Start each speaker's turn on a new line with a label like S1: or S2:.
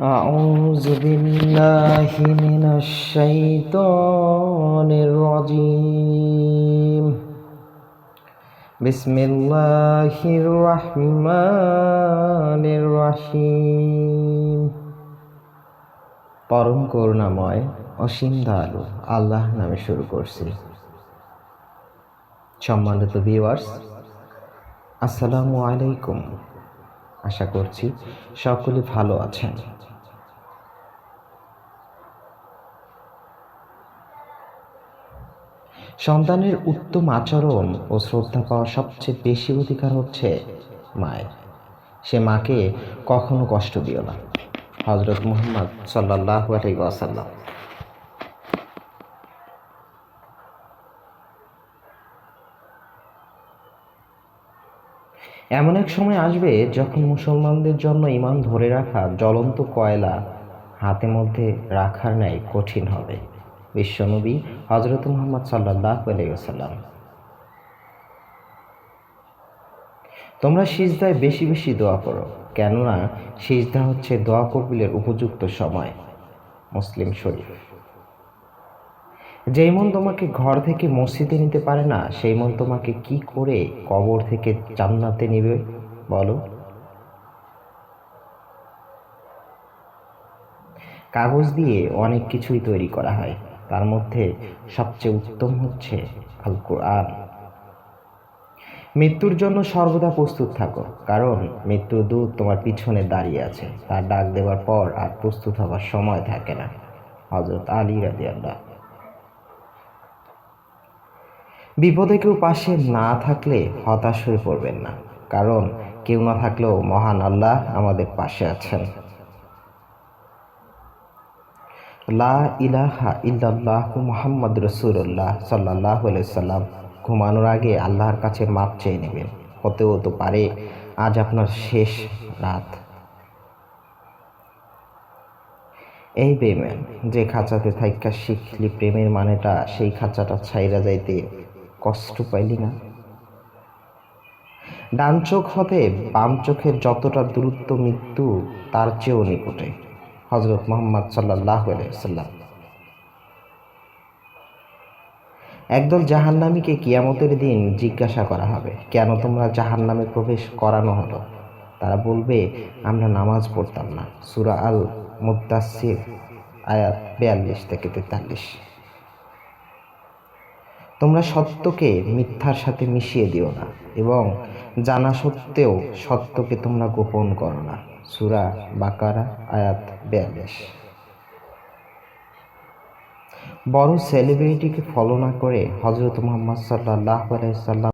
S1: أعوذ بالله من الشيطان الرجيم بسم الله الرحمن الرحيم পরম করুণাময় অসীম দয়ালু আল্লাহ নামে শুরু করছি। সম্মানিত ভিউয়ার্স, আসসালামু আলাইকুম। আশা করছি সকলে ভালো আছেন। সন্তানের উত্তম আচরণ ও শ্রদ্ধা পাওয়ার সবচেয়ে বেশি অধিকার হচ্ছে মায়ের। সে মাকে কখনো কষ্ট দিও না। হযরত মুহাম্মদ সাল্লাল্লাহু আলাইহি ওয়াসাল্লাম। এমন এক সময় আসবে যখন মুসলমানদের জন্য ঈমান ধরে রাখা জ্বলন্ত কয়লা হাতের মধ্যে রাখার ন্যায় কঠিন হবে। বিশ্বনবী হযরত মুহাম্মদ সাল্লাল্লাহু আলাইহি ওয়াসাল্লাম। তোমরা সিজদায় বেশি বেশি দোয়া করো, কেননা সিজদা হচ্ছে দোয়া কবুলের উপযুক্ত সময়। মুসলিম শরীফ। যেই মন তোমাকে ঘর থেকে মসজিদে নিতে পারে না, সেই মন তোমাকে কি করে কবর থেকে জান্নাতে নিবে বলো? কাগজ দিয়ে অনেক কিছুই তৈরি করা হয়, তার মধ্যে সবচেয়ে উত্তম হচ্ছে আল কোরআন। মৃত্যুর জন্য সর্বদা প্রস্তুত থাকো, কারণ মৃত্যুর দূত তোমার পিছনে দাঁড়িয়ে আছে। তার ডাক দেওয়ার পর আর প্রস্তুত হওয়ার সময় থাকে না। হযরত আলী রাদিয়াল্লাহু। বিপদে কেউ পাশে না থাকলে হতাশ হয়ে পড়বেন না, কারণ কেউ না থাকলেও মহান আল্লাহ আমাদের পাশে আছেন। লা ইলাহা ইল্লাল্লাহু মুহাম্মাদুর রাসূলুল্লাহ সাল্লাল্লাহু আলাইহি সাল্লাম। ঘুমানোর আগে আল্লাহর কাছে মাপ চেয়ে নেবেন। হতেও তো পারে আজ আপনার শেষ রাত। এই বেঈমান, যে খাঁচাতে থাইকা শিখলি প্রেমের মানেটা, সেই খাঁচাটা ছাইরা যাইতে কষ্ট পাইলি না? ডান চোখ হতে বাম চোখের যতটা দূরত্ব মৃত্যু তার চেয়েও নিকটে। হযরত মুহাম্মদ সাল্লাল্লাহু আলাইহি ওয়াসাল্লাম। একদল জাহান্নামীকে কিয়ামতের দিন জিজ্ঞাসা করা হবে, কেন তোমরা জাহান্নামে প্রবেশ করানো হলো? তারা বলবে, আমরা নামাজ পড়তাম না। সূরা আল মুদ্দাসসির আয়াত 42 থেকে 43। তোমরা সত্যকে মিথ্যার সাথে মিশিয়ে দিও না, এবং জানা সত্ত্বেও সত্যকে তোমরা গোপন করো না। সূরা বাকারা আয়াত 42। বড় সেলিব্রিটিকে ফলো না করে হযরত মুহাম্মদ সাল্লাল্লাহু আলাইহি ওয়াসাল্লাম